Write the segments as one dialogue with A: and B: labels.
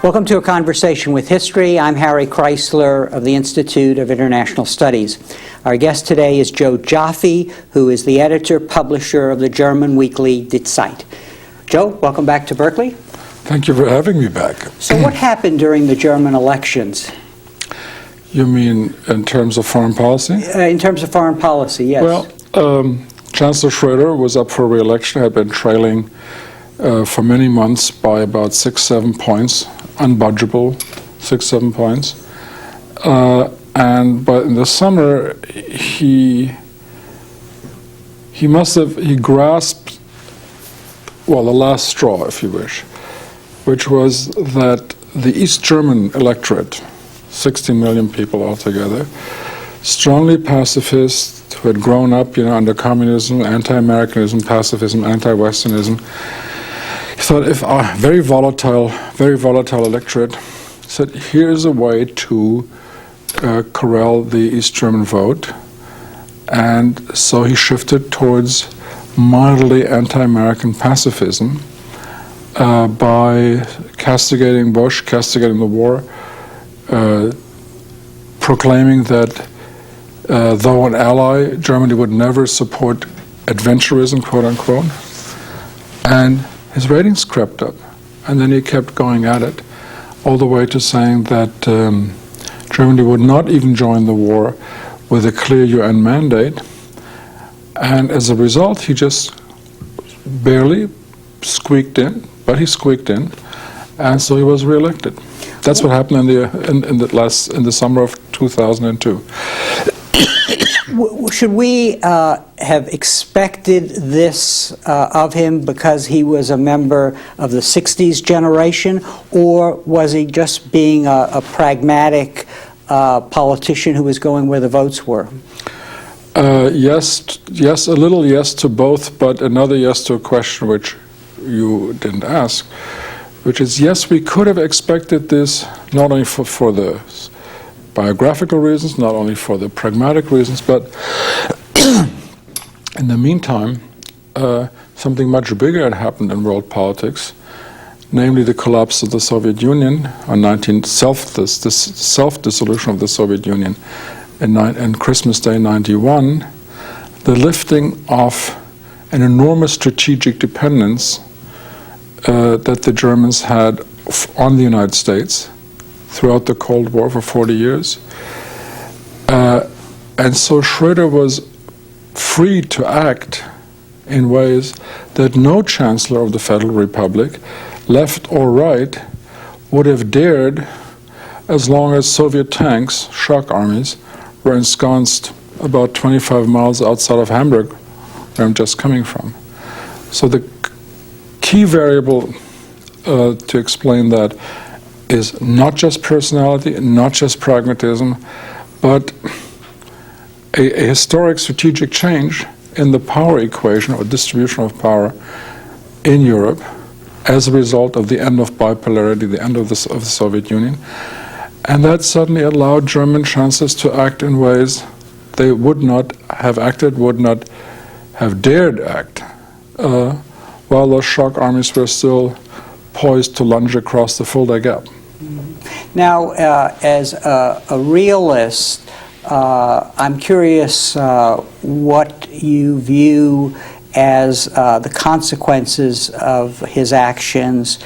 A: Welcome to A Conversation with History. I'm Harry Kreisler of the Institute of International Studies. Our guest today is Joe Joffe, who is the editor-publisher of the German weekly Die Zeit. Joe, welcome back to Berkeley.
B: Thank you for having me back.
A: So what happened during the German elections?
B: You mean in terms of foreign policy?
A: In terms of foreign policy, yes.
B: Well, Chancellor Schroeder was up for re-election, had been trailing for many months by about 6-7 points, unbudgeable 6-7 points. But in the summer, he grasped, well, the last straw, if you wish, which was that the East German electorate, 60 million people altogether, strongly pacifist, who had grown up, under communism, anti-Americanism, pacifism, anti-Westernism. He thought, if our very volatile electorate said, here's a way to corral the East German vote, and so he shifted towards mildly anti-American pacifism by castigating Bush, castigating the war, proclaiming that though an ally, Germany would never support adventurism, quote unquote, and his ratings crept up. And then he kept going at it, all the way to saying that Germany would not even join the war with a clear UN mandate. And as a result, he just barely squeaked in, but he squeaked in, and so he was re-elected. That's what happened in the summer of 2002.
A: Should we have expected this of him because he was a member of the 60s generation, or was he just being a pragmatic politician who was going where the votes were?
B: Yes, a little yes to both, but another yes to a question which you didn't ask, which is, yes, we could have expected this not only for the biographical reasons, not only for the pragmatic reasons, but in the meantime, something much bigger had happened in world politics, namely the collapse of the Soviet Union on self-dissolution of the Soviet Union in Christmas Day 91, the lifting of an enormous strategic dependence that the Germans had on the United States throughout the Cold War for 40 years. And so Schroeder was free to act in ways that no chancellor of the Federal Republic, left or right, would have dared as long as Soviet tanks, shock armies, were ensconced about 25 miles outside of Hamburg, where I'm just coming from. So the key variable to explain that is not just personality, not just pragmatism, but a historic strategic change in the power equation or distribution of power in Europe as a result of the end of bipolarity, the end of the Soviet Union. And that suddenly allowed German chancellors to act in ways they would not have acted, would not have dared act, while those shock armies were still poised to lunge across the Fulda Gap.
A: Now, as a realist, I'm curious what you view as the consequences of his actions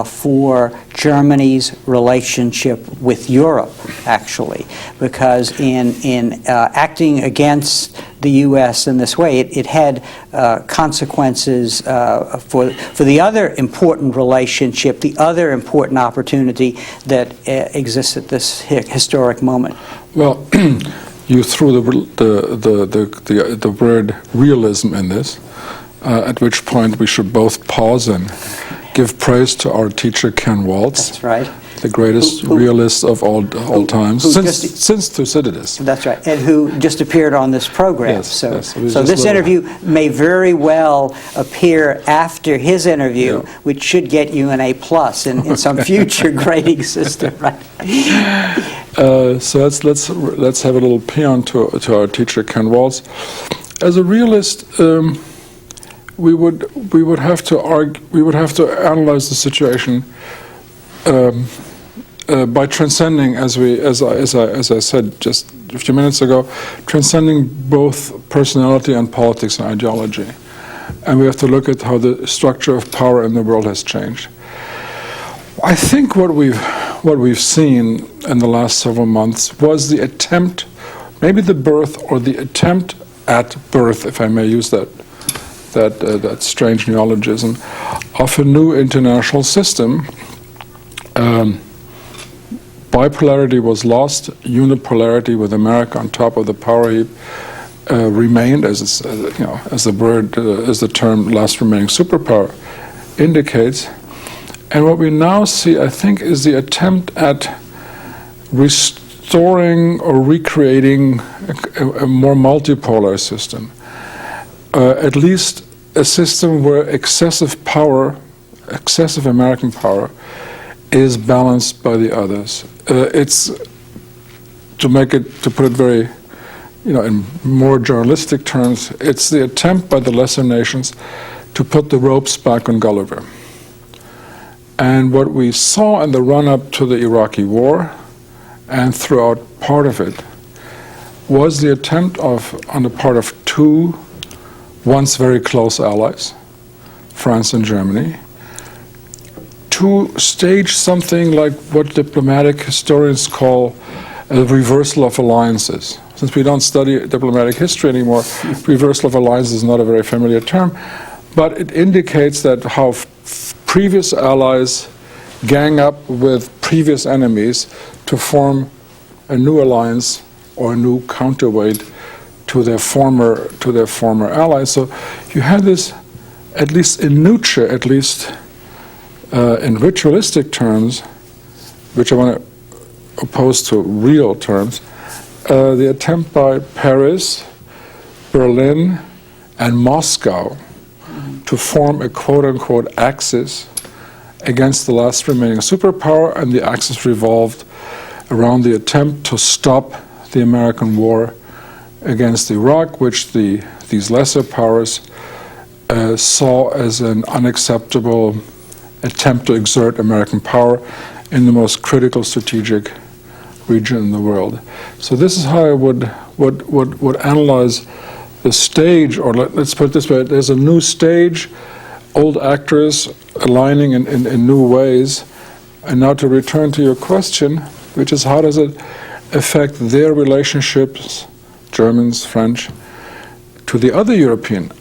A: for Germany's relationship with Europe, actually, because in acting against the U.S. in this way, it had consequences for the other important relationship, the other important opportunity that exists at this historic moment.
B: Well, you threw the word realism in this, at which point we should both pause and give praise to our teacher Ken Waltz.
A: That's right.
B: The greatest realist of all times, since Thucydides.
A: That's right, and who just appeared on this program.
B: Yes,
A: so
B: yes,
A: this interview may very well appear after his interview,
B: yeah,
A: which should get you an A+ in some future grading system, right?
B: So let's have a little paean to our teacher Ken Waltz. As a realist, we would have to analyze the situation by transcending, as I said just a few minutes ago, transcending both personality and politics and ideology. And we have to look at how the structure of power in the world has changed. I think what we've seen in the last several months was the attempt, maybe the birth or the attempt at birth, if I may use that strange neologism, of a new international system. Bipolarity was lost. Unipolarity with America on top of the power heap remained, as the term "last remaining superpower" indicates. And what we now see, I think, is the attempt at restoring or recreating a more multipolar system. At least a system where excessive American power, is balanced by the others. It's, to put it very, in more journalistic terms, it's the attempt by the lesser nations to put the ropes back on Gulliver. And what we saw in the run-up to the Iraqi war, and throughout part of it, was the attempt on the part of two once very close allies, France and Germany, to stage something like what diplomatic historians call a reversal of alliances. Since we don't study diplomatic history anymore, reversal of alliances is not a very familiar term, but it indicates that how previous allies gang up with previous enemies to form a new alliance or a new counterweight to their former allies. So you had this, at least in Nietzsche, in ritualistic terms, which I want to oppose to real terms, the attempt by Paris, Berlin, and Moscow to form a quote-unquote axis against the last remaining superpower, and the axis revolved around the attempt to stop the American war against Iraq, which these lesser powers saw as an unacceptable attempt to exert American power in the most critical strategic region in the world. So this is how I would analyze the stage, or let's put it this way: there's a new stage, old actors aligning in new ways. And now to return to your question, which is how does it affect their relationships, Germans, French, to the other European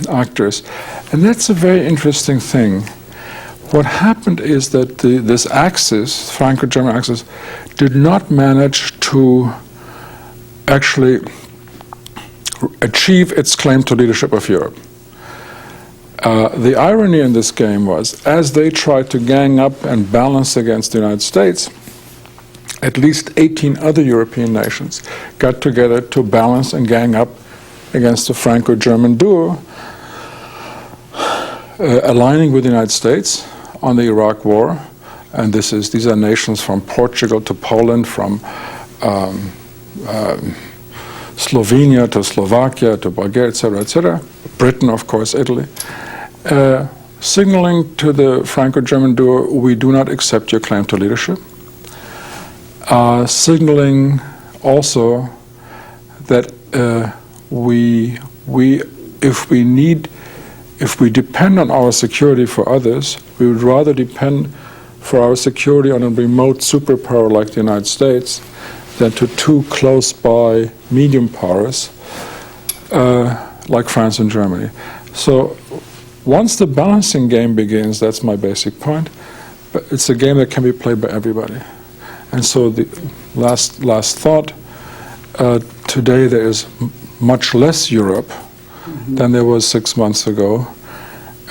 B: actors? And that's a very interesting thing. What happened is that this axis, Franco-German axis, did not manage to actually achieve its claim to leadership of Europe. The irony in this game was, as they tried to gang up and balance against the United States, at least 18 other European nations got together to balance and gang up against the Franco-German duo, aligning with the United States on the Iraq War. And these are nations from Portugal to Poland, from Slovenia to Slovakia to Bulgaria, etc., Britain, of course, Italy, signaling to the Franco-German duo, we do not accept your claim to leadership. Signaling also that if we depend on our security for others, we would rather depend for our security on a remote superpower like the United States than to two close by medium powers like France and Germany. So once the balancing game begins, that's my basic point, but it's a game that can be played by everybody. And so the last thought, today there is much less Europe than there was 6 months ago,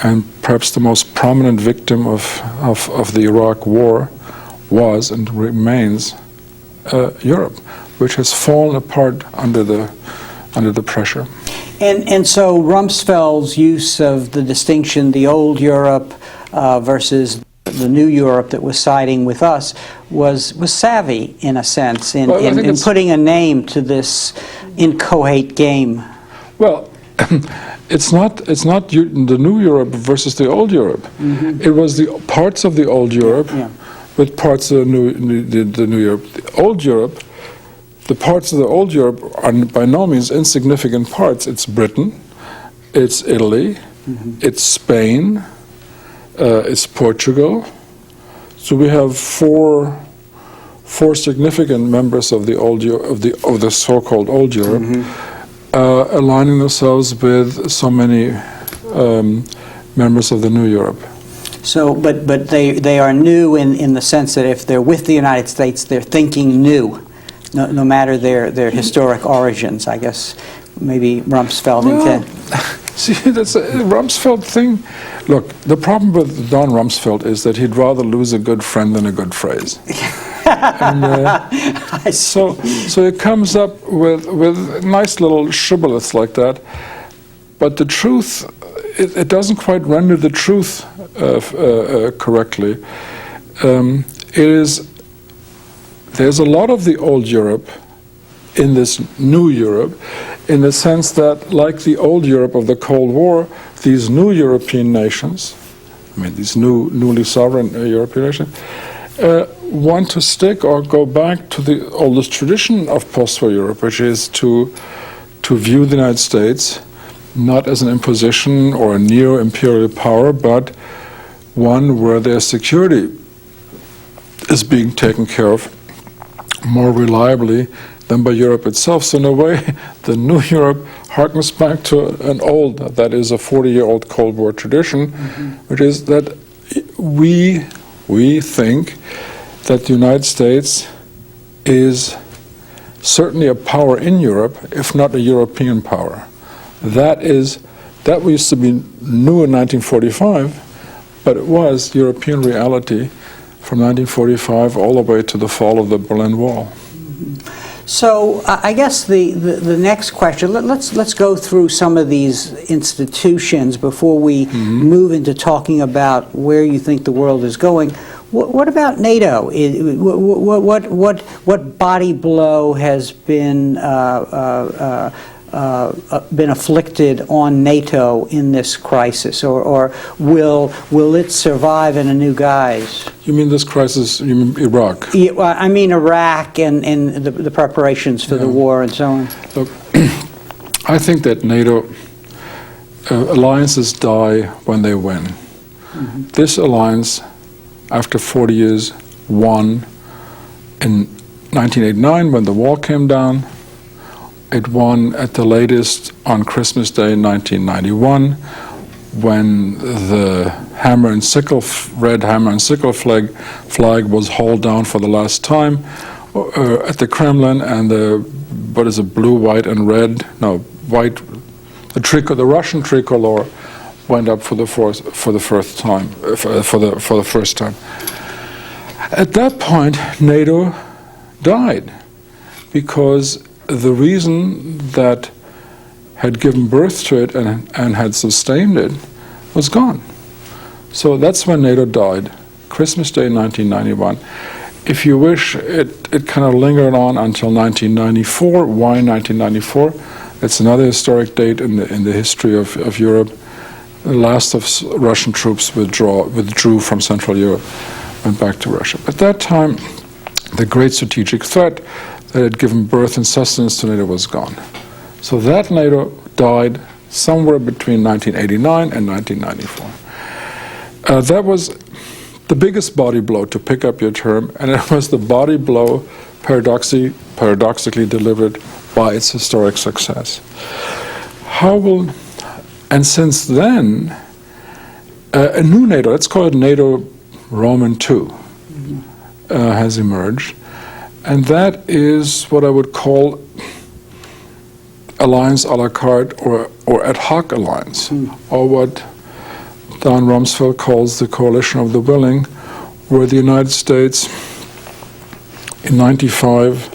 B: and perhaps the most prominent victim of the Iraq War was and remains Europe, which has fallen apart under the pressure.
A: And so Rumsfeld's use of the distinction, the old Europe versus the new Europe that was siding with us, was savvy in a sense in putting a name to this inchoate game.
B: Well, it's not the new Europe versus the old Europe. Mm-hmm. It was the parts of the old Europe with parts of the new Europe. The old Europe, the parts of the old Europe are by no means insignificant parts. It's Britain, it's Italy, it's Spain, it's Portugal. So we have four significant members of the old of the so-called old Europe, aligning themselves with so many members of the new Europe.
A: So, but they are new in the sense that if they're with the United States, they're thinking new, no matter their historic origins. I guess maybe Rumsfeld and
B: see, that's a Rumsfeld thing. Look, the problem with Don Rumsfeld is that he'd rather lose a good friend than a good phrase. And, so it comes up with nice little shibboleths like that, but the truth, it doesn't quite render the truth correctly. There's a lot of the old Europe in this new Europe, in the sense that, like the old Europe of the Cold War, these new European nations, these newly sovereign European nations, want to stick or go back to the oldest tradition of post-war Europe, which is to view the United States not as an imposition or a neo-imperial power, but one where their security is being taken care of more reliably than by Europe itself. So in a way, the new Europe harkens back to an old, that is a 40-year-old Cold War tradition, which is that we think that the United States is certainly a power in Europe, if not a European power. That used to be new in 1945, but it was European reality from 1945 all the way to the fall of the Berlin Wall.
A: So I guess the next question, let's go through some of these institutions before we move into talking about where you think the world is going. What about NATO? What body blow has been afflicted on NATO in this crisis, or will it survive in a new guise?
B: You mean this crisis? You mean Iraq?
A: Yeah, well, I mean Iraq and the preparations for the war and so on.
B: Look, I think that NATO alliances die when they win. This alliance, after 40 years, won in 1989 when the wall came down. It won at the latest on Christmas Day 1991, when the red hammer and sickle flag was hauled down for the last time at the Kremlin, and the blue, white, and red? No, white. The Russian tricolor went up for the first time. At that point, NATO died, because the reason that had given birth to it and had sustained it was gone. So that's when NATO died, Christmas Day 1991. If you wish, it kind of lingered on until 1994. Why 1994? It's another historic date in the history of Europe. The last of Russian troops withdrew from Central Europe, went back to Russia. At that time, the great strategic threat that had given birth and sustenance to NATO was gone. So that NATO died somewhere between 1989 and 1994. That was the biggest body blow, to pick up your term, and it was the body blow paradoxically delivered by its historic success. And since then, a new NATO, let's call it NATO Roman II, has emerged. And that is what I would call alliance a la carte or ad hoc alliance, or what Don Rumsfeld calls the coalition of the willing, where the United States in 95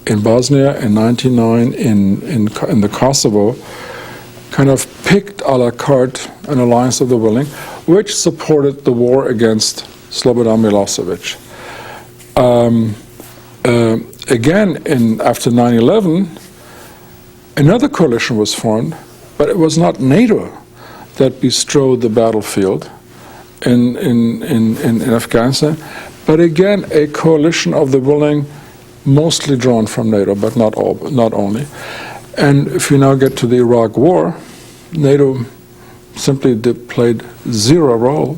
B: in Bosnia, in 99 in the Kosovo, kind of picked a la carte an alliance of the willing, which supported the war against Slobodan Milosevic. Again, after 9/11, another coalition was formed, but it was not NATO that bestrode the battlefield in Afghanistan, But again, a coalition of the willing, mostly drawn from NATO, but not only. And if you now get to the Iraq War, NATO simply played zero role.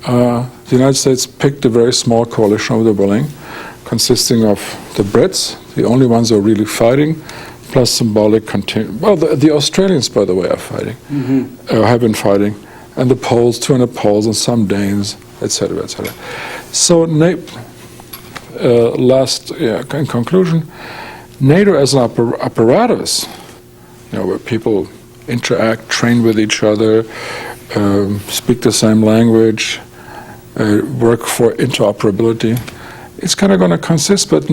B: The United States picked a very small coalition of the willing, consisting of the Brits, the only ones who are really fighting, plus symbolic well, the Australians, by the way, are fighting, have been fighting, and the Poles, 200 Poles, and some Danes, etc., etc. So, in conclusion, NATO as an apparatus, where people interact, train with each other, speak the same language, work for interoperability, it's kind of going to consist, but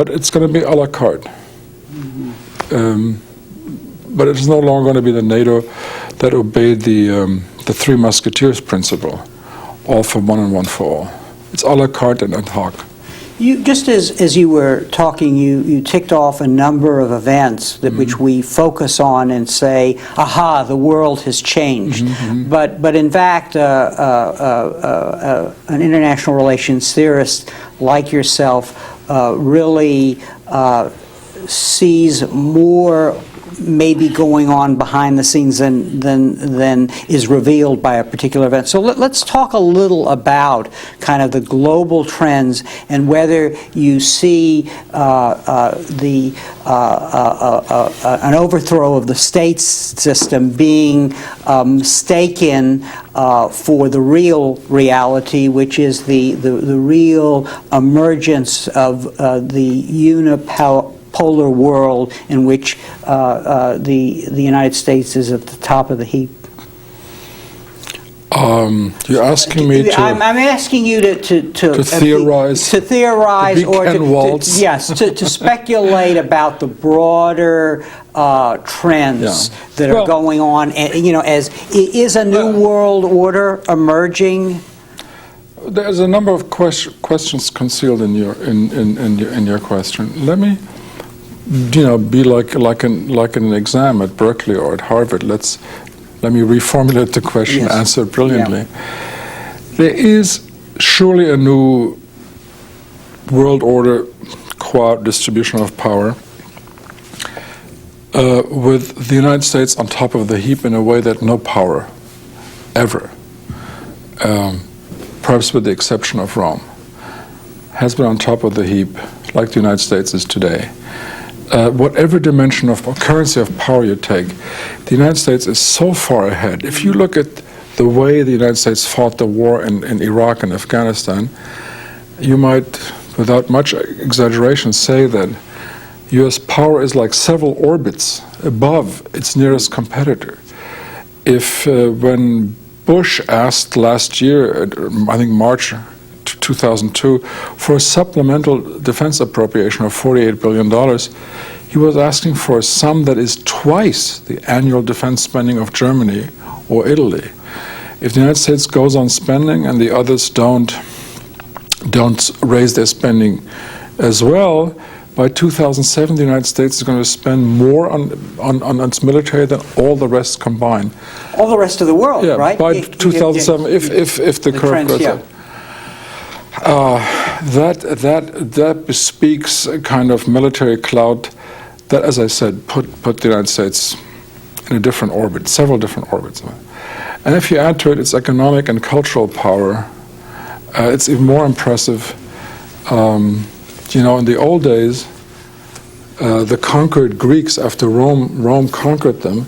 B: it's going to be a la carte. But it's no longer going to be the NATO that obeyed the Three Musketeers principle, all for one and one for all. It's a la carte and ad hoc.
A: Just as you were talking, you ticked off a number of events that which we focus on and say, aha, the world has changed. But in fact, an international relations theorist like yourself really sees more maybe going on behind the scenes than is revealed by a particular event. So let's talk a little about kind of the global trends and whether you see an overthrow of the state system being mistaken for the real reality, which is the real emergence of the unipolar world in which the United States is at the top of the heap.
B: You're asking me to...
A: I'm asking you to
B: theorize.
A: To theorize or to speculate about the broader trends that are going on. And, is a new world order emerging?
B: There's a number of questions concealed in your question. Let me, be like an exam at Berkeley or at Harvard. Let me reformulate the question, answer it brilliantly. Yeah. There is surely a new world order qua distribution of power with the United States on top of the heap in a way that no power ever, perhaps with the exception of Rome, has been on top of the heap like the United States is today. Whatever dimension of currency of power you take, the United States is so far ahead. If you look at the way the United States fought the war in Iraq and Afghanistan, you might, without much exaggeration, say that U.S. power is like several orbits above its nearest competitor. If when Bush asked last year, I think March 2002, for a supplemental defense appropriation of $48 billion, he was asking for a sum that is twice the annual defense spending of Germany or Italy. If the United States goes on spending and the others don't raise their spending as well, by 2007 the United States is going to spend more on its military than all the rest combined.
A: All the rest of the world, right?
B: By 2007, if the curve goes up. That bespeaks a kind of military clout that, as I said, put the United States in a different orbit, several different orbits. And if you add to it its economic and cultural power, it's even more impressive. In the old days, the conquered Greeks, after Rome conquered them,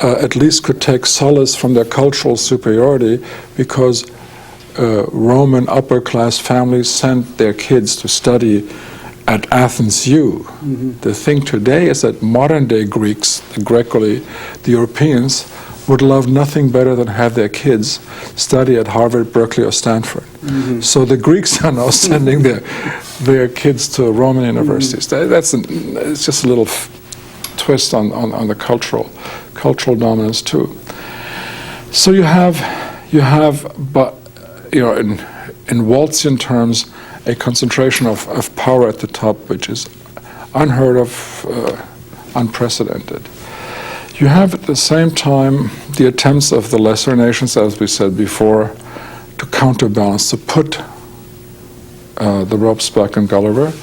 B: at least could take solace from their cultural superiority because Roman upper-class families sent their kids to study at Athens U. The thing today is that modern-day Greeks, the Europeans, would love nothing better than have their kids study at Harvard, Berkeley, or Stanford. So the Greeks are now sending their kids to Roman universities. It's just a little twist on the cultural dominance too. So you have, but in Waltzian terms, a concentration of power at the top, which is unheard of, unprecedented. You have at the same time the attempts of the lesser nations, as we said before, to counterbalance, to put the ropes back in Gulliver.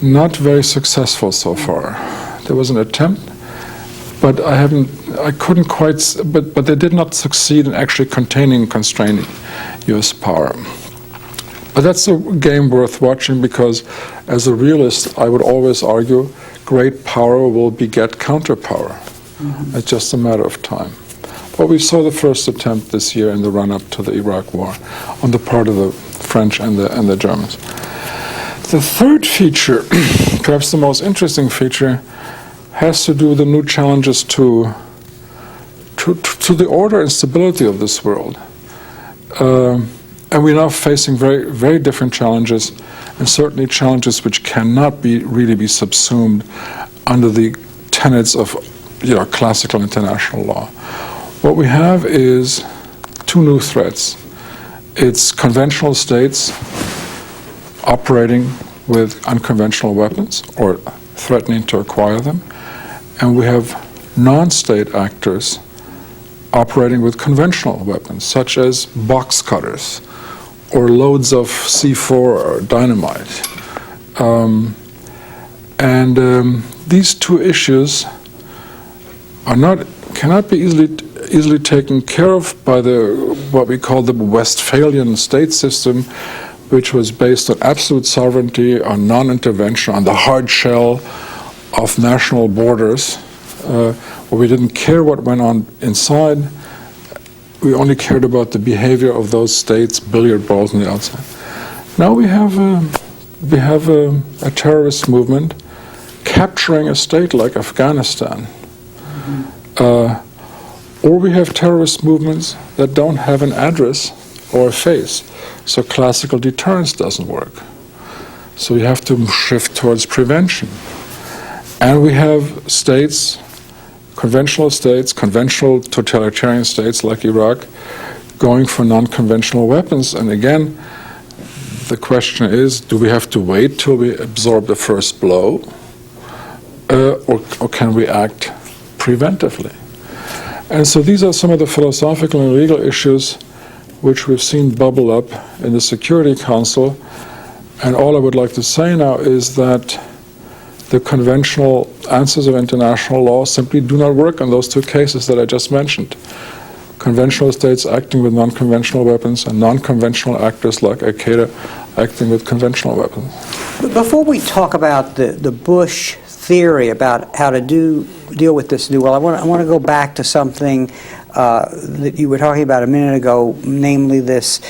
B: Not very successful so far. There was an attempt, but but they did not succeed in actually containing and constraining U.S. power. But that's a game worth watching because, as a realist, I would always argue great power will beget counterpower. Mm-hmm. It's just a matter of time. But we saw the first attempt this year in the run-up to the Iraq War on the part of the French and the Germans. The third feature, perhaps the most interesting feature, has to do with the new challenges to the order and stability of this world. And we're now facing very, very different challenges, and certainly challenges which cannot really be subsumed under the tenets of classical international law. What we have is two new threats. It's conventional states operating with unconventional weapons or threatening to acquire them, and we have non-state actors operating with conventional weapons, such as box cutters or loads of C4 or dynamite. These two issues cannot be easily taken care of by what we call the Westphalian state system, which was based on absolute sovereignty, on non-intervention, on the hard shell of national borders, where we didn't care what went on inside. We only cared about the behavior of those states, billiard balls on the outside. Now we have a terrorist movement capturing a state like Afghanistan. Mm-hmm. Or we have terrorist movements that don't have an address or a face. So classical deterrence doesn't work. So you have to shift towards prevention. And we have states, conventional totalitarian states like Iraq, going for non-conventional weapons. And again, the question is, do we have to wait till we absorb the first blow? Or can we act preventively? And so these are some of the philosophical and legal issues which we've seen bubble up in the Security Council. And all I would like to say now is that the conventional answers of international law simply do not work on those two cases that I just mentioned. Conventional states acting with non-conventional weapons and non-conventional actors like Al-Qaeda acting with conventional weapons.
A: Before we talk about the Bush theory about how to deal with this new world, I want to go back to something that you were talking about a minute ago, namely this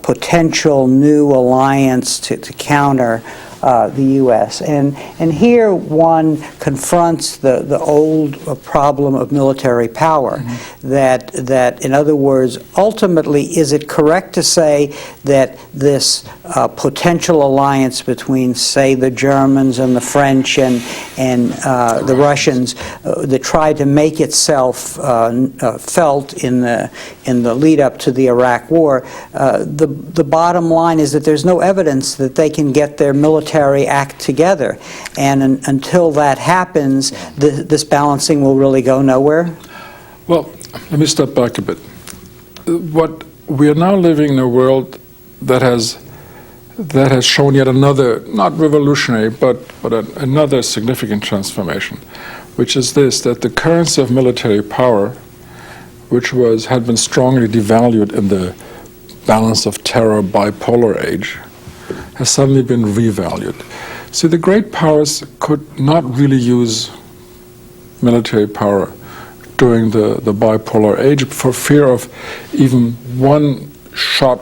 A: potential new alliance to counter the U.S. And here one confronts the old problem of military power. Mm-hmm. That in other words, ultimately, is it correct to say that this potential alliance between, say, the Germans and the French and the Russians that tried to make itself felt in the lead up to the Iraq War, the bottom line is that there's no evidence that they can get their military act together, and until that happens, this balancing will really go nowhere?
B: Well, let me step back a bit. What we are now living in a world that has shown yet another, not revolutionary, but another significant transformation, which is this: that the currency of military power, which had been strongly devalued in the balance of terror bipolar age, has suddenly been revalued. See, the great powers could not really use military power during the bipolar age for fear of even one shot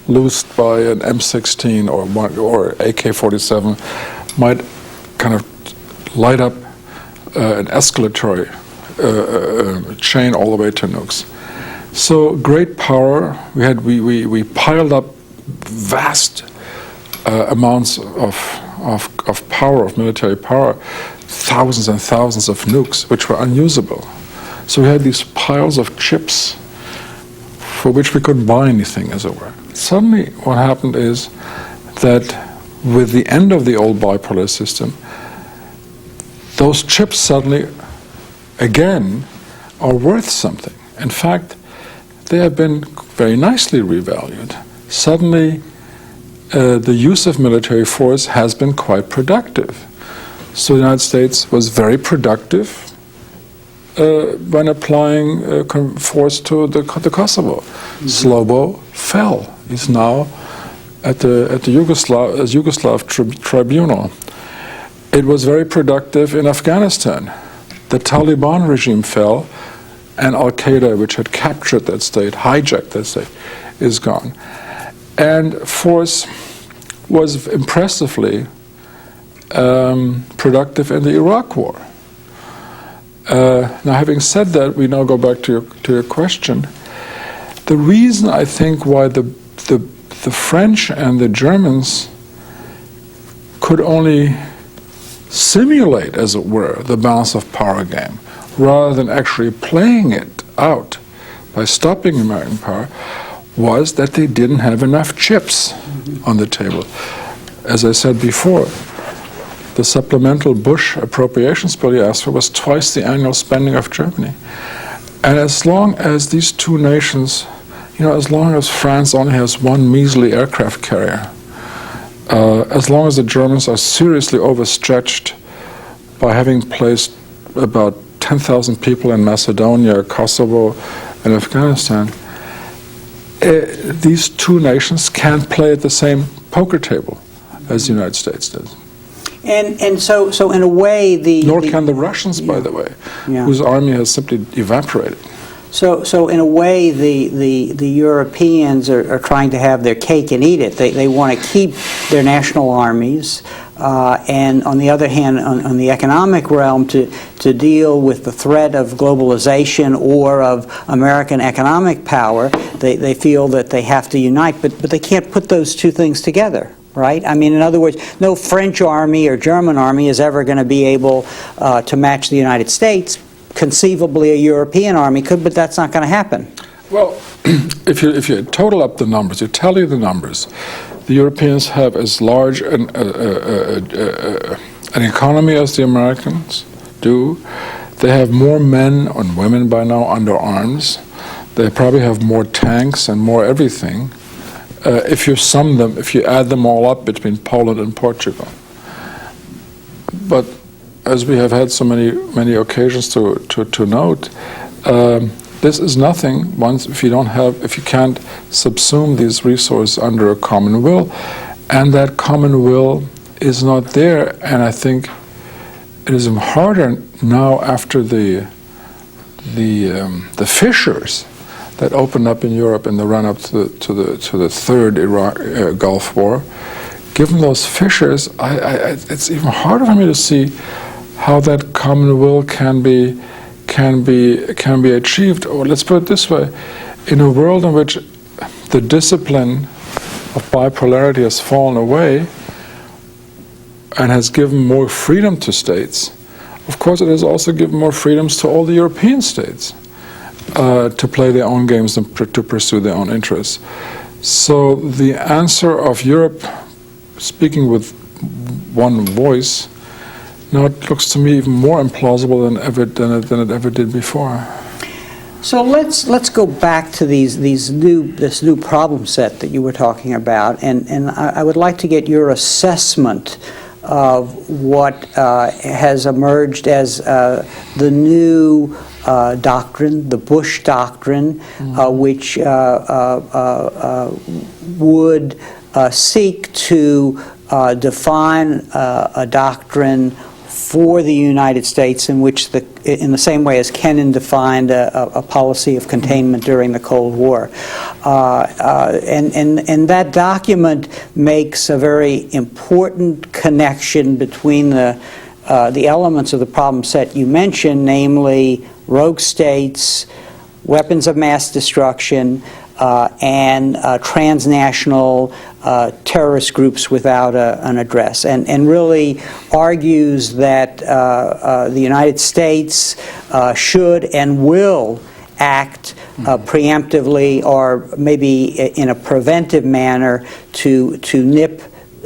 B: loosed by an M16 or AK-47 might kind of light up an escalatory chain all the way to nukes. So great power, we piled up vast amounts of power, of military power, thousands and thousands of nukes, which were unusable. So we had these piles of chips for which we couldn't buy anything, as it were. Suddenly what happened is that with the end of the old bipolar system, those chips suddenly, again, are worth something. In fact, they have been very nicely revalued. Suddenly, the use of military force has been quite productive. So the United States was very productive when applying force to the Kosovo. Slobo fell. He's now at the Yugoslav tribunal. It was very productive in Afghanistan. The Taliban regime fell, and Al-Qaeda, which had captured that state, hijacked that state, is gone. And force was impressively productive in the Iraq War. Now, having said that, we now go back to your question. The reason I think why the French and the Germans could only simulate, as it were, the balance of power game, rather than actually playing it out by stopping American power, was that they didn't have enough chips on the table. As I said before, the supplemental Bush appropriations bill you asked for was twice the annual spending of Germany. And as long as these two nations, as long as France only has one measly aircraft carrier, as long as the Germans are seriously overstretched by having placed about 10,000 people in Macedonia, Kosovo, and Afghanistan, these two nations can't play at the same poker table as the United States does.
A: And so in a way,
B: nor can the Russians, by the way, whose army has simply evaporated.
A: So in a way, the Europeans are trying to have their cake and eat it. They want to keep their national armies, and on the other hand, on the economic realm, to deal with the threat of globalization or of American economic power, they feel that they have to unite, but they can't put those two things together. Right? I mean, in other words, no French army or German army is ever going to be able to match the United States. Conceivably, a European army could, but that's not going to happen.
B: Well, if you total up the numbers, you tally the numbers, the Europeans have as large an economy as the Americans do. They have more men and women by now under arms. They probably have more tanks and more everything. If you sum them, if you add them all up between Poland and Portugal. But as we have had so many occasions to note, this is nothing if you can't subsume these resources under a common will, and that common will is not there. And I think it is harder now after the fissures that opened up in Europe in the run-up to the third Gulf War. Given those fissures, it's even harder for me to see how that common will can be achieved. Or let's put it this way: in a world in which the discipline of bipolarity has fallen away and has given more freedom to states, of course, it has also given more freedoms to all the European states. To play their own games and to pursue their own interests. So the answer of Europe, speaking with one voice, now it looks to me even more implausible than it ever did before.
A: So let's go back to this new problem set that you were talking about, and I would like to get your assessment of what has emerged as the new doctrine, the Bush Doctrine, which would seek to define a doctrine for the United States in which, in the same way as Kennan defined a policy of containment during the Cold War. And that document makes a very important connection between the elements of the problem set you mentioned, namely rogue states, weapons of mass destruction, and transnational terrorist groups without an address, and really argues that the United States should and will act preemptively or maybe in a preventive manner to nip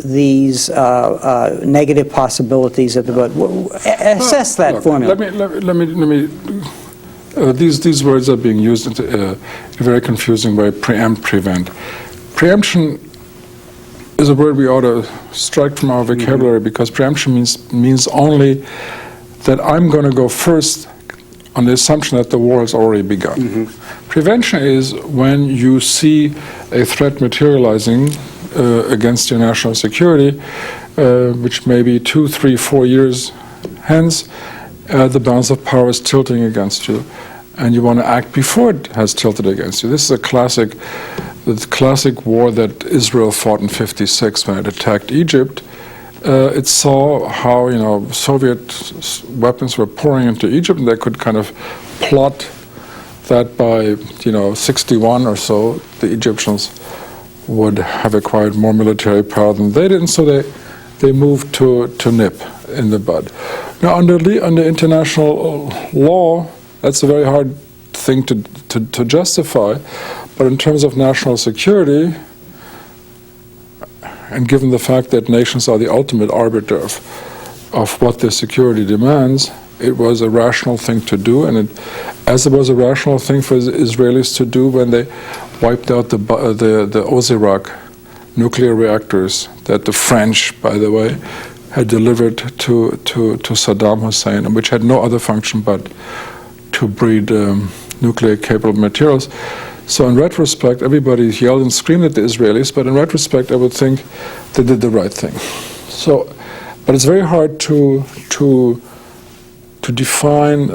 A: these negative possibilities of the vote. Assess that formula.
B: Let me. These words are being used in a very confusing way: preempt, prevent. Preemption is a word we ought to strike from our vocabulary, because preemption means only that I'm going to go first on the assumption that the war has already begun. Prevention is when you see a threat materializing against your national security, which may be 2, 3, 4 years hence, the balance of power is tilting against you, and you want to act before it has tilted against you. This is the classic war that Israel fought in '56 when it attacked Egypt. It saw how Soviet weapons were pouring into Egypt, and they could kind of plot that by 61 or so, the Egyptians would have acquired more military power than they did, and so they moved to nip in the bud. Now, under international law, that's a very hard thing to justify, but in terms of national security, and given the fact that nations are the ultimate arbiter of what their security demands, it was a rational thing to do, and as it was a rational thing for the Israelis to do when they wiped out the Osirak nuclear reactors that the French, by the way, had delivered to Saddam Hussein, and which had no other function but to breed nuclear-capable materials. So in retrospect, everybody yelled and screamed at the Israelis, but in retrospect, I would think they did the right thing. So, but it's very hard to define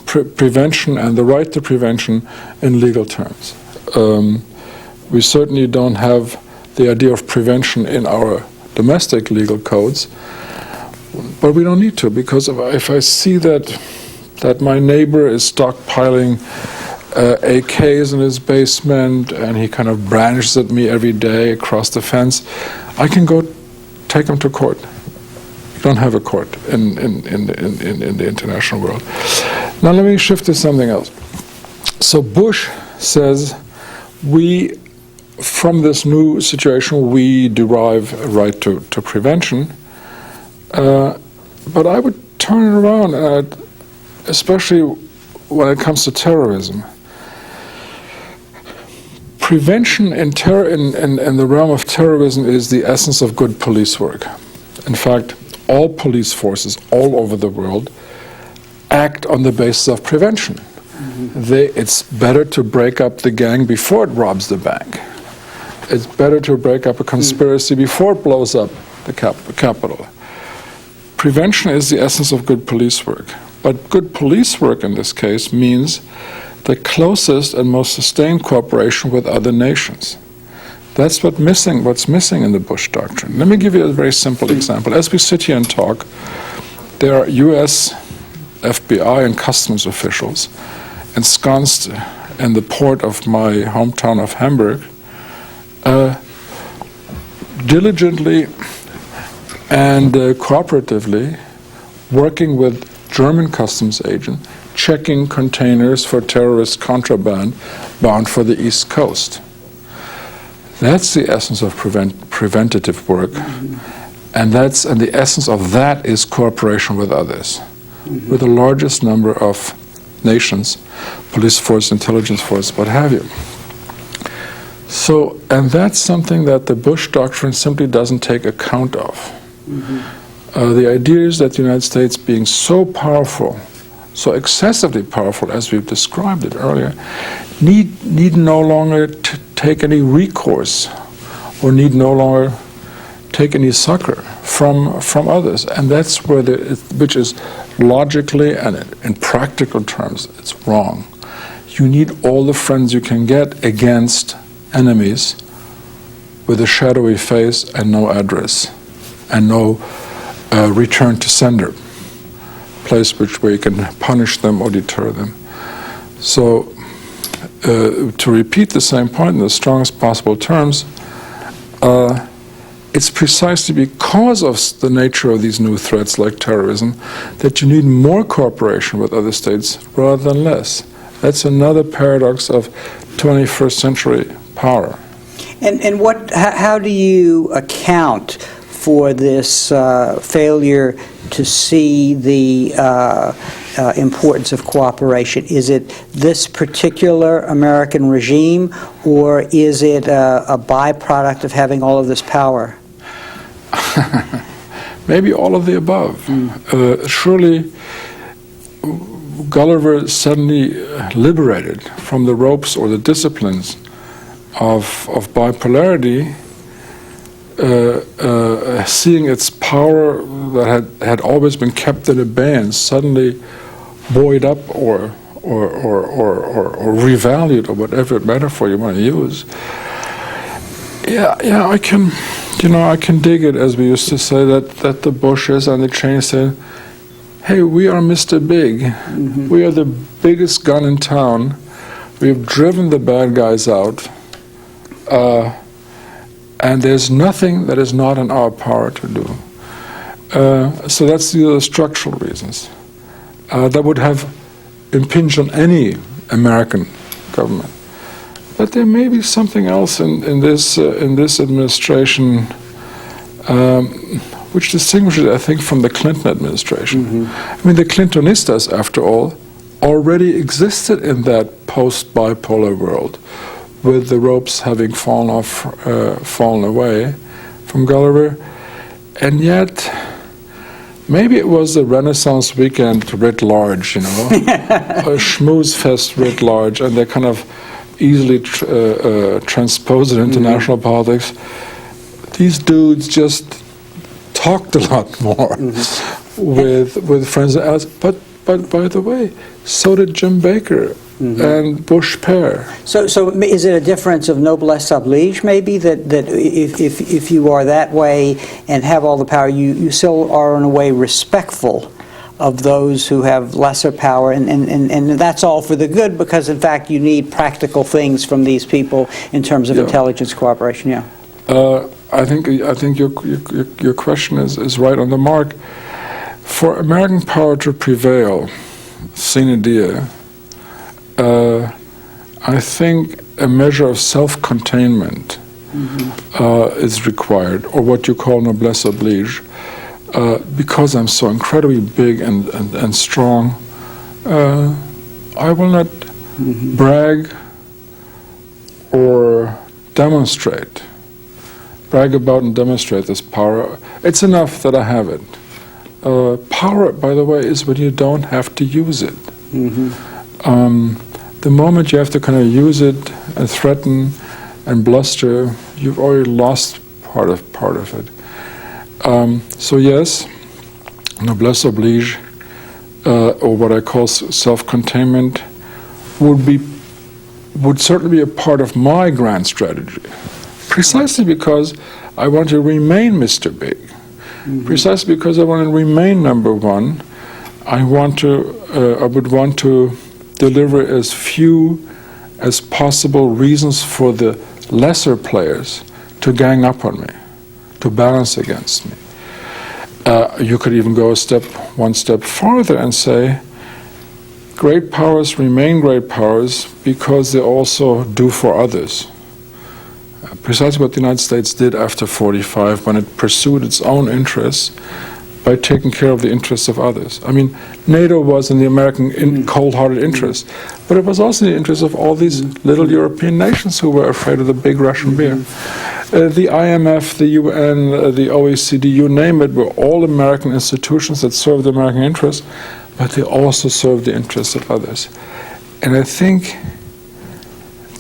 B: prevention and the right to prevention in legal terms. We certainly don't have the idea of prevention in our domestic legal codes, but we don't need to, because if I see that my neighbor is stockpiling AKs in his basement and he kind of brandishes at me every day across the fence, I can go take him to court. You don't have a court in the international world. Now let me shift to something else. So Bush says from this new situation, we derive a right to prevention, but I would turn it around, especially when it comes to terrorism. Prevention in the realm of terrorism is the essence of good police work. In fact, all police forces all over the world act on the basis of prevention. It's better to break up the gang before it robs the bank. It's better to break up a conspiracy before it blows up the Capitol. Prevention is the essence of good police work. But good police work in this case means the closest and most sustained cooperation with other nations. That's what's missing in the Bush Doctrine. Let me give you a very simple example. As we sit here and talk, there are U.S. FBI and customs officials ensconced in the port of my hometown of Hamburg, diligently and cooperatively working with German customs agents, checking containers for terrorist contraband bound for the East Coast. That's the essence of preventative work, and the essence of that is cooperation with others, with the largest number of nations, police force, intelligence force, what have you. So, and that's something that the Bush Doctrine simply doesn't take account of. The idea is that the United States, being so powerful, so excessively powerful as we've described it earlier, need no longer take any recourse or need no longer take any succor from others. And that's where which is logically and in practical terms, it's wrong. You need all the friends you can get against enemies with a shadowy face and no address and no return to sender, place where you can punish them or deter them. So to repeat the same point in the strongest possible terms, it's precisely because of the nature of these new threats like terrorism that you need more cooperation with other states rather than less. That's another paradox of 21st century power.
A: And how do you account for this failure to see the importance of cooperation? Is it this particular American regime, or is it a byproduct of having all of this power?
B: Maybe all of the above. Surely Gulliver suddenly liberated from the ropes or the disciplines of bipolarity, seeing its power that had always been kept in abeyance suddenly buoyed up or revalued, or whatever metaphor you want to use. Yeah, I can dig it, as we used to say, that the Bushes and the Cheneys said, hey, we are Mr. Big. We are the biggest gun in town. We've driven the bad guys out. And there's nothing that is not in our power to do. So that's the structural reasons. That would have impinged on any American government. But there may be something else in this administration which distinguishes it, I think, from the Clinton administration. I mean, the Clintonistas, after all, already existed in that post-bipolar world, with the ropes having fallen away from Gulliver. And yet, maybe it was the Renaissance weekend writ large, a schmooze fest writ large, and they kind of easily transpose it into national politics. These dudes just talked a lot more with friends and allies. But by the way, so did Jim Baker and Bush Père. So
A: is it a difference of noblesse oblige, maybe, that if you are that way and have all the power, you still are in a way respectful of those who have lesser power, and that's all for the good, because in fact you need practical things from these people in terms of intelligence cooperation.
B: I think your question is right on the mark. For American power to prevail, sine die, I think a measure of self-containment is required, or what you call noblesse oblige. Because I'm so incredibly big and strong, I will not brag or demonstrate. Brag about and demonstrate this power. It's enough that I have it. Power, by the way, is when you don't have to use it. The moment you have to kind of use it and threaten and bluster, you've already lost part of it. So yes, noblesse oblige, or what I call self-containment, would certainly be a part of my grand strategy, precisely because I want to remain Mr. Big, precisely because I want to remain number one. I would want to deliver as few as possible reasons for the lesser players to gang up on me, to balance against me. You could even go one step farther and say, great powers remain great powers because they also do for others. Precisely what the United States did after 1945, when it pursued its own interests by taking care of the interests of others. I mean, NATO was in the American cold-hearted interest, but it was also in the interest of all these little European nations who were afraid of the big Russian bear. The IMF, the UN, the OECD, you name it, were all American institutions that served the American interests, but they also served the interests of others. And I think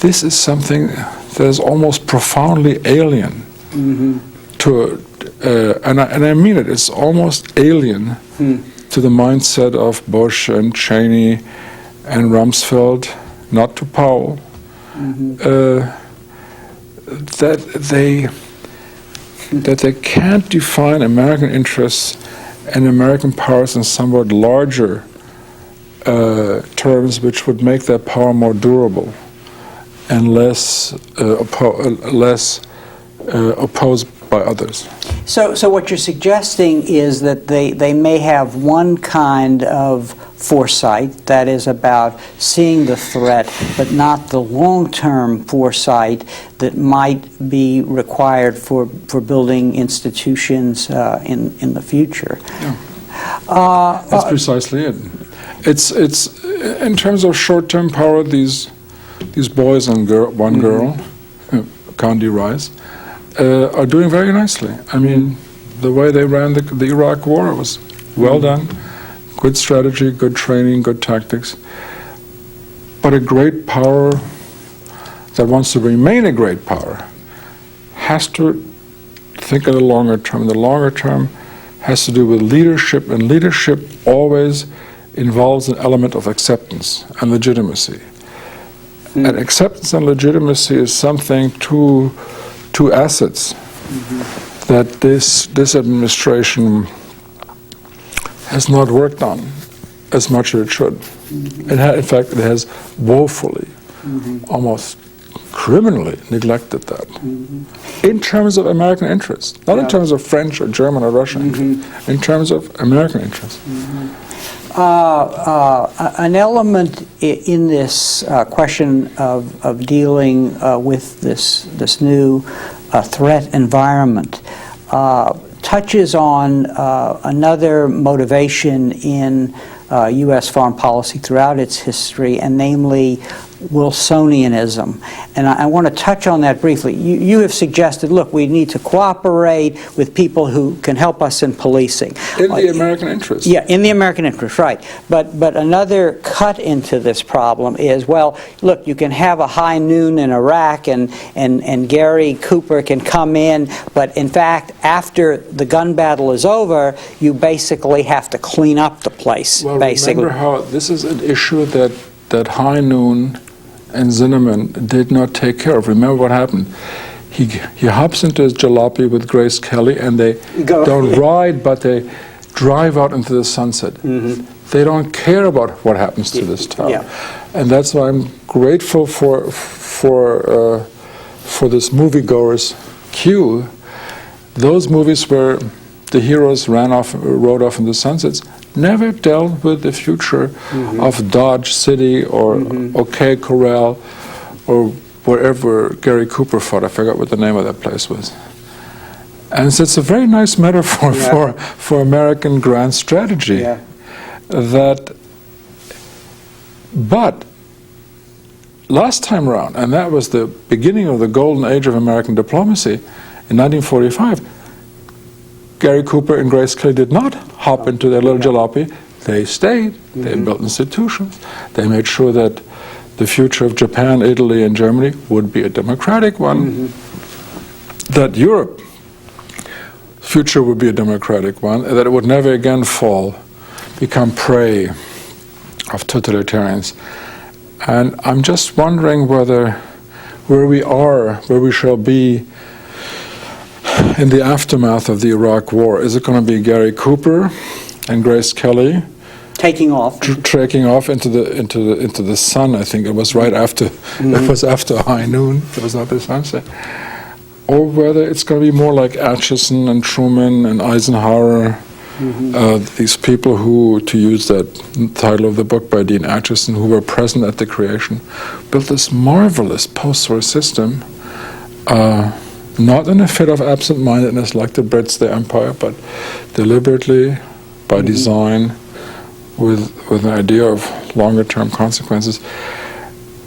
B: this is something that is almost profoundly alien to, and I mean it, it's almost alien to the mindset of Bush and Cheney and Rumsfeld, not to Powell, that they can't define American interests and American powers in somewhat larger terms, which would make their power more durable and less opposed by others.
A: So what you're suggesting is that they may have one kind of foresight, that is about seeing the threat, but not the long-term foresight that might be required for building institutions in the future.
B: Yeah. That's precisely it. It's in terms of short-term power, these boys and girl, Condi Rice, are doing very nicely. I mean, the way they ran the Iraq War. It was well done, good strategy, good training, good tactics. But a great power that wants to remain a great power has to think of the longer term. The longer term has to do with leadership, and leadership always involves an element of acceptance and legitimacy. And acceptance and legitimacy is something, two assets that this administration has not worked on as much as it should. In fact, it has woefully, almost criminally neglected that. In terms of American interests, not in terms of French or German or Russian, in terms of American interests.
A: An element in this question of dealing with this new threat environment touches on another motivation in U.S. foreign policy throughout its history, and namely Wilsonianism. And I want to touch on that briefly. You have suggested, look, we need to cooperate with people who can help us in policing.
B: In the American interest.
A: Yeah, in the American interest, right. But another cut into this problem is, well, look, you can have a high noon in Iraq and Gary Cooper can come in, but in fact, after the gun battle is over, you basically have to clean up the place,
B: well,
A: basically.
B: Remember how this is an issue that High Noon and Zinnerman did not take care of. Remember what happened? He hops into his jalopy with Grace Kelly, and they don't ride, but they drive out into the sunset. They don't care about what happens to this town. And that's why I'm grateful for this moviegoer's cue. Those movies where the heroes rode off in the sunsets never dealt with the future of Dodge City or OK Corral or wherever Gary Cooper fought. I forgot what the name of that place was. And so it's a very nice metaphor for American grand strategy. But last time around, and that was the beginning of the golden age of American diplomacy, in 1945, Gary Cooper and Grace Kelly did not hop into their little jalopy. They stayed. They built institutions. They made sure that the future of Japan, Italy, and Germany would be a democratic one. That Europe's future would be a democratic one. That it would never again become prey of totalitarians. And I'm just wondering where we shall be in the aftermath of the Iraq War. Is it going to be Gary Cooper and Grace Kelly
A: taking off
B: into the sun? I think it was right after it was after high noon. It was not the sunset. Or whether it's going to be more like Atchison and Truman and Eisenhower, these people who, to use that title of the book by Dean Acheson, who were present at the creation, built this marvelous post-war system. Not in a fit of absent-mindedness like the Brits, the Empire, but deliberately, by design, with an idea of longer-term consequences.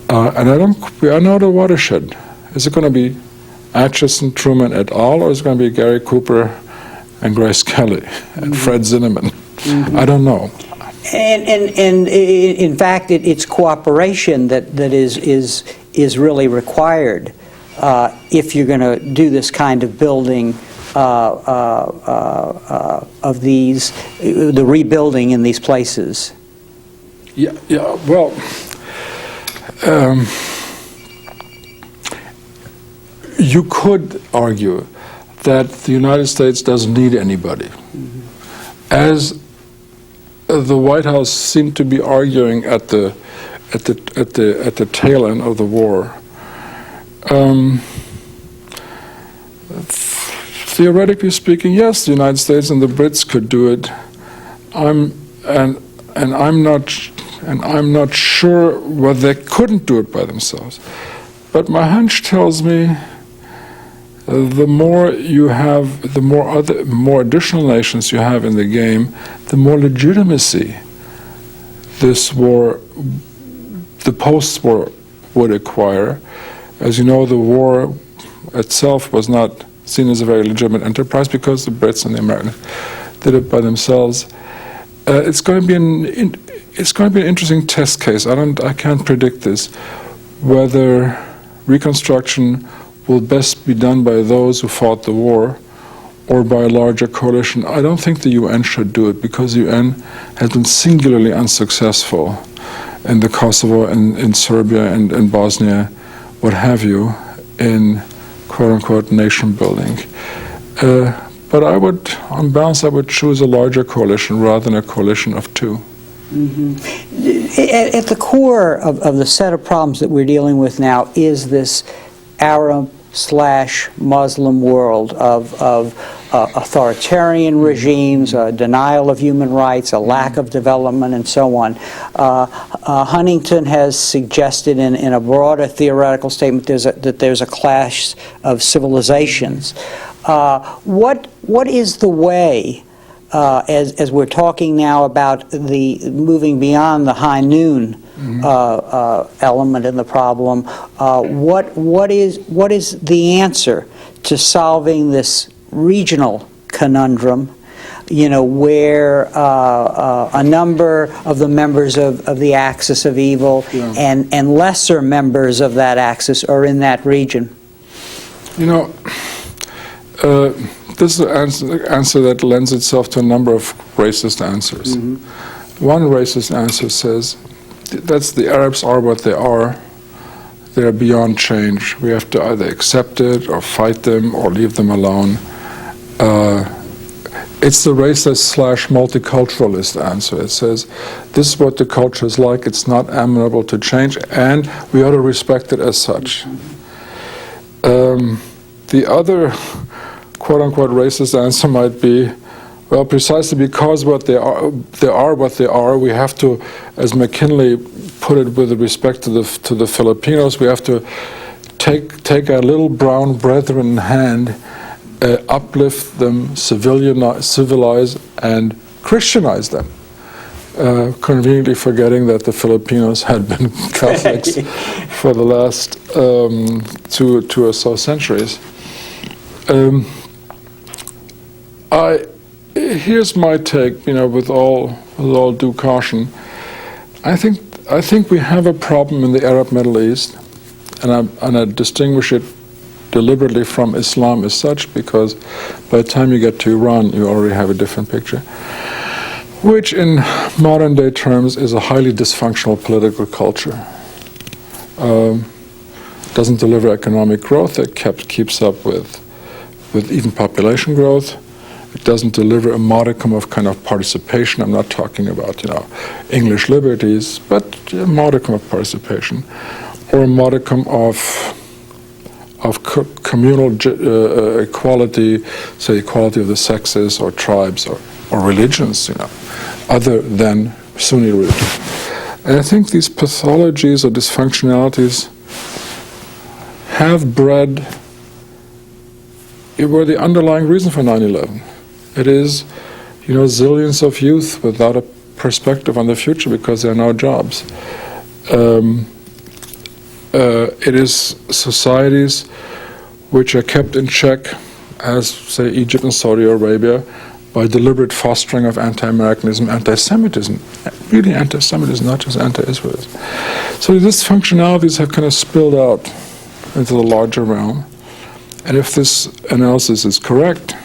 B: And we are not a watershed. Is it going to be Atchison, Truman et al., or is it going to be Gary Cooper and Grace Kelly and Fred Zinnerman? I don't know.
A: And in fact, it's cooperation that is really required. If you're going to do this kind of building of these, the rebuilding in these places.
B: Well, you could argue that the United States doesn't need anybody. As the White House seemed to be arguing at the tail end of the war. Theoretically speaking, yes, the United States and the Brits could do it. I'm not sure whether they couldn't do it by themselves. But my hunch tells me the more you have, the more additional nations you have in the game, the more legitimacy this war, the post-war, would acquire. As you know, the war itself was not seen as a very legitimate enterprise because the Brits and the Americans did it by themselves. It's going to be an interesting test case. I can't predict this, whether Reconstruction will best be done by those who fought the war or by a larger coalition. I don't think the UN should do it, because the UN has been singularly unsuccessful in the Kosovo and in Serbia and in Bosnia, what have you, in quote-unquote nation building. But I would, on balance, I would choose a larger coalition rather than a coalition of two.
A: Mm-hmm. At the core of the set of problems that we're dealing with now is this Arab/Muslim world of authoritarian regimes, denial of human rights, a lack of development, and so on. Huntington has suggested in a broader theoretical statement that there's a clash of civilizations. What is the way, as we're talking now about the moving beyond the high noon element in the problem, what is the answer to solving this regional conundrum, where a number of the members of the axis of evil and lesser members of that axis are in that region?
B: This is an answer that lends itself to a number of racist answers. One racist answer says, that's the Arabs are what they are. They're beyond change. We have to either accept it or fight them or leave them alone. It's the racist/multiculturalist answer. It says, this is what the culture is like. It's not amenable to change, and we ought to respect it as such. The other quote-unquote racist answer might be, well, precisely because they are what they are, we have to, as McKinley put it with respect to the Filipinos, we have to take our little brown brethren in hand, uplift them, civilize, and Christianize them. Conveniently forgetting that the Filipinos had been Catholics for the last 2 or so centuries. Here's my take, with all due caution. I think we have a problem in the Arab Middle East, and I distinguish it deliberately from Islam as such, because by the time you get to Iran, you already have a different picture, which in modern day terms is a highly dysfunctional political culture. Doesn't deliver economic growth that keeps up with even population growth. It doesn't deliver a modicum of kind of participation. I'm not talking about, English liberties, but a modicum of participation, or a modicum of communal equality, say equality of the sexes or tribes or religions, other than Sunni religion. And I think these pathologies or dysfunctionalities have bred, were the underlying reason for 9/11. It is, zillions of youth without a perspective on the future because there are no jobs. It is societies which are kept in check, as, say, Egypt and Saudi Arabia, by deliberate fostering of anti-Americanism, anti-Semitism, really anti-Semitism, not just anti-Israelism. So these functionalities have kind of spilled out into the larger realm. And if this analysis is correct,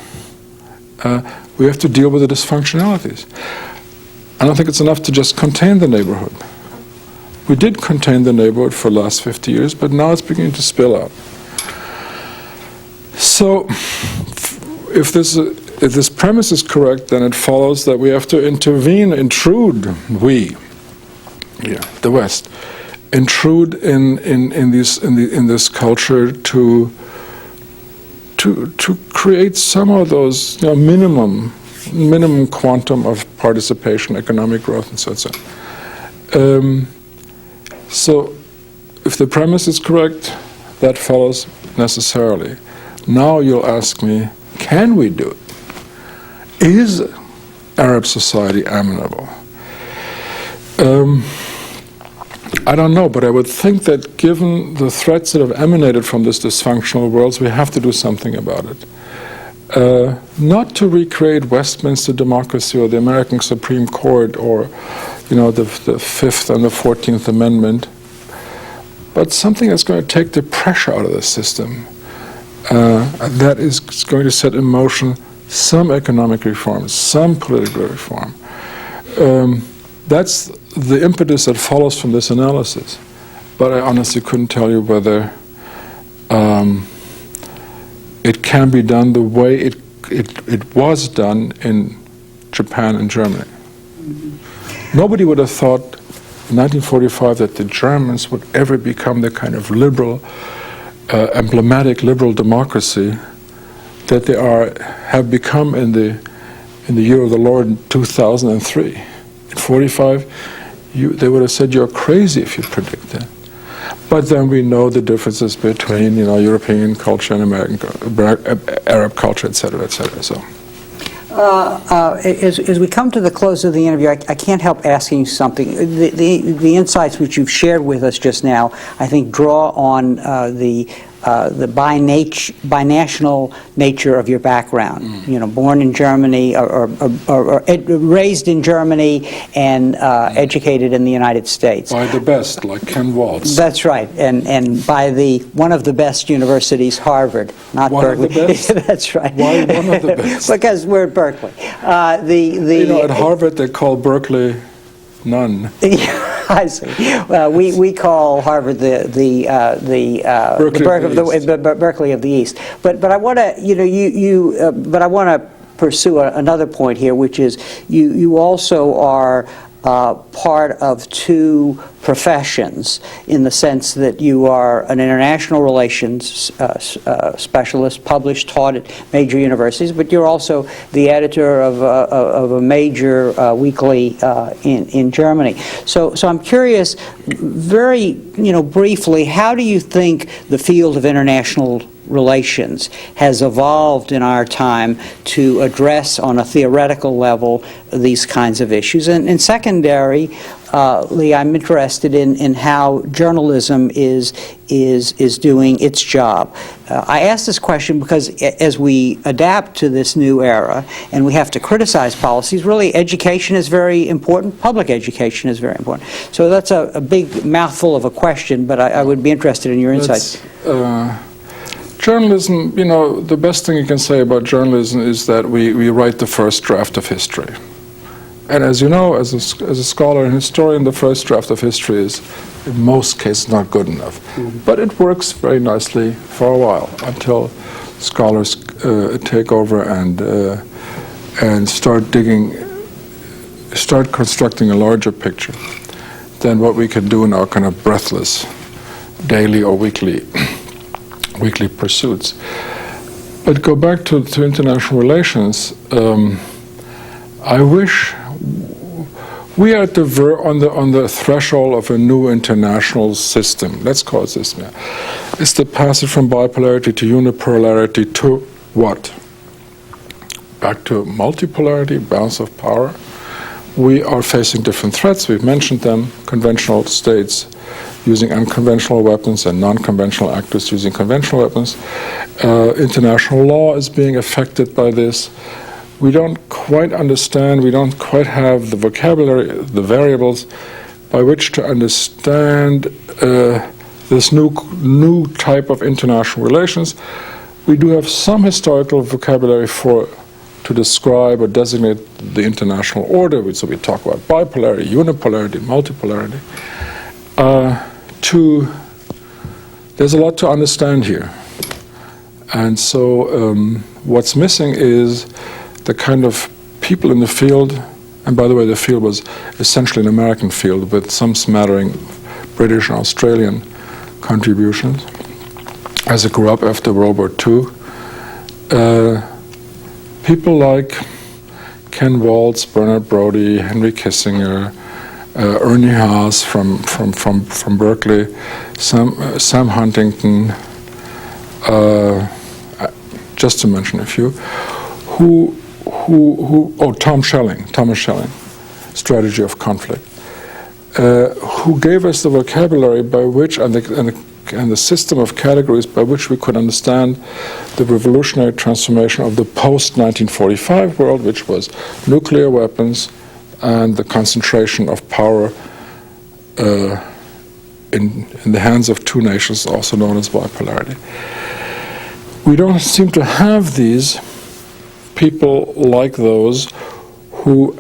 B: we have to deal with the dysfunctionalities. I don't think it's enough to just contain the neighborhood. We did contain the neighborhood for the last 50 years, but now it's beginning to spill out. So, if this premise is correct, then it follows that we have to intrude, the West, intrude in this culture to create some of those minimum quantum of participation, economic growth, and so on. So, if the premise is correct, that follows necessarily. Now you'll ask me, can we do it? Is Arab society amenable? I don't know, but I would think that given the threats that have emanated from this dysfunctional world, we have to do something about it. Not to recreate Westminster democracy or the American Supreme Court or, the Fifth and the 14th Amendment, but something that's going to take the pressure out of the system. That is going to set in motion some economic reforms, some political reform. That's the impetus that follows from this analysis. But I honestly couldn't tell you whether it can be done the way it was done in Japan and Germany. Nobody would have thought in 1945 that the Germans would ever become the kind of liberal, emblematic liberal democracy that they have become in the year of the Lord 2003. In 1945, they would have said you're crazy if you predict that. But then we know the differences between European culture and American Arab culture, etc., etc. So.
A: As we come to the close of the interview, I can't help asking you something. The insights which you've shared with us just now, I think, draw on the binational nature of your background. Born in Germany or raised in Germany and educated in the United States.
B: By the best, like Ken Waltz.
A: That's right, and by one of the best universities, Harvard, not
B: one
A: Berkeley.
B: Of the best?
A: That's right.
B: Why one of the best?
A: Because we're at Berkeley.
B: At Harvard they call Berkeley none.
A: I see. We call Harvard the Berkeley of the East. But I want to but I want to pursue another point here, which is you also are part of two professions, in the sense that you are an international relations specialist, published, taught at major universities, but you're also the editor of a major weekly in Germany. So I'm curious, very briefly, how do you think the field of international relations has evolved in our time to address on a theoretical level these kinds of issues? And secondarily, I'm interested in how journalism is doing its job. I ask this question because as we adapt to this new era and we have to criticize policies, really education is very important, public education is very important. So that's a big mouthful of a question, but I would be interested in your insights.
B: Journalism, the best thing you can say about journalism is that we write the first draft of history. And as you know, as a scholar and historian, the first draft of history is, in most cases, not good enough. But it works very nicely for a while, until scholars take over and start constructing a larger picture than what we can do in our kind of breathless daily or weekly pursuits. But go back to international relations. I wish we are at on the threshold of a new international system. Let's call it this. It's the passage from bipolarity to unipolarity to what? Back to multipolarity, balance of power. We are facing different threats. We've mentioned them. Conventional states using unconventional weapons and non-conventional actors using conventional weapons. International law is being affected by this. We don't quite understand, we don't quite have the vocabulary, the variables by which to understand this new type of international relations. We do have some historical vocabulary to describe or designate the international order, so we talk about bipolarity, unipolarity, multipolarity. There's a lot to understand here. And so what's missing is the kind of people in the field, and by the way, the field was essentially an American field with some smattering British and Australian contributions as it grew up after World War II. People like Ken Waltz, Bernard Brodie, Henry Kissinger, Ernie Haas from Berkeley, Sam Huntington, just to mention a few, Thomas Schelling, Strategy of Conflict. who gave us the vocabulary by which, and the system of categories by which we could understand the revolutionary transformation of the post-1945 world, which was nuclear weapons and the concentration of power in the hands of two nations, also known as bipolarity. We don't seem to have these people like those who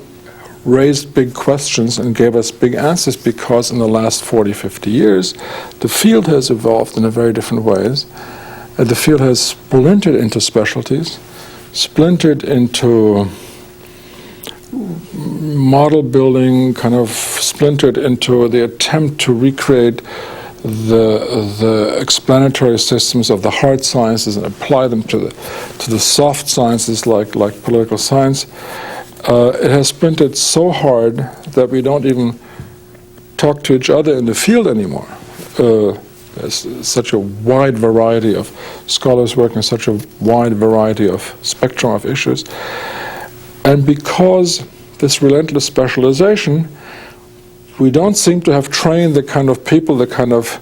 B: raised big questions and gave us big answers, because in the last 40, 50 years, the field has evolved in a very different ways. The field has splintered into specialties, splintered into model building, kind of splintered into the attempt to recreate the explanatory systems of the hard sciences and apply them to the soft sciences like political science. It has splintered so hard that we don't even talk to each other in the field anymore. There's such a wide variety of scholars working on such a wide variety of spectrum of issues. And because this relentless specialization, we don't seem to have trained the kind of people, the kind of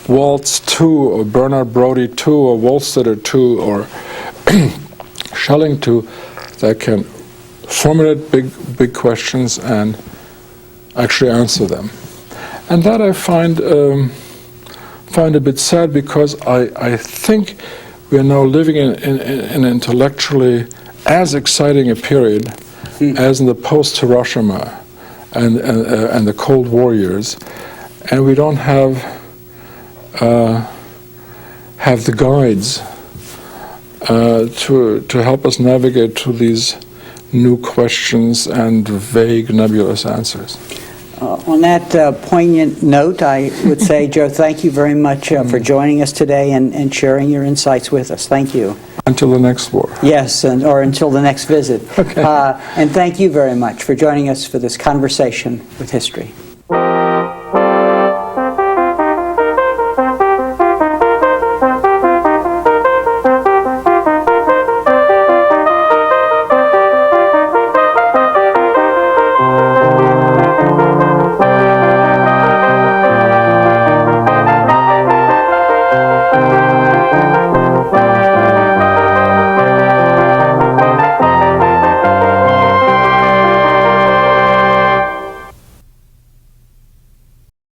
B: Waltz 2 or Bernard Brodie 2 or Wohlstetter 2 or Schelling 2 that can formulate big questions and actually answer them. And that I find a bit sad, because I think we are now living in an intellectually as exciting a period as in the post-Hiroshima and the Cold War years, and we don't have the guides to help us navigate through these new questions and vague, nebulous answers.
A: On that poignant note, I would say, Joe, thank you very much for joining us today and sharing your insights with us. Thank you.
B: Until the next war.
A: Yes, or until the next visit.
B: Okay.
A: And thank you very much for joining us for this conversation with history.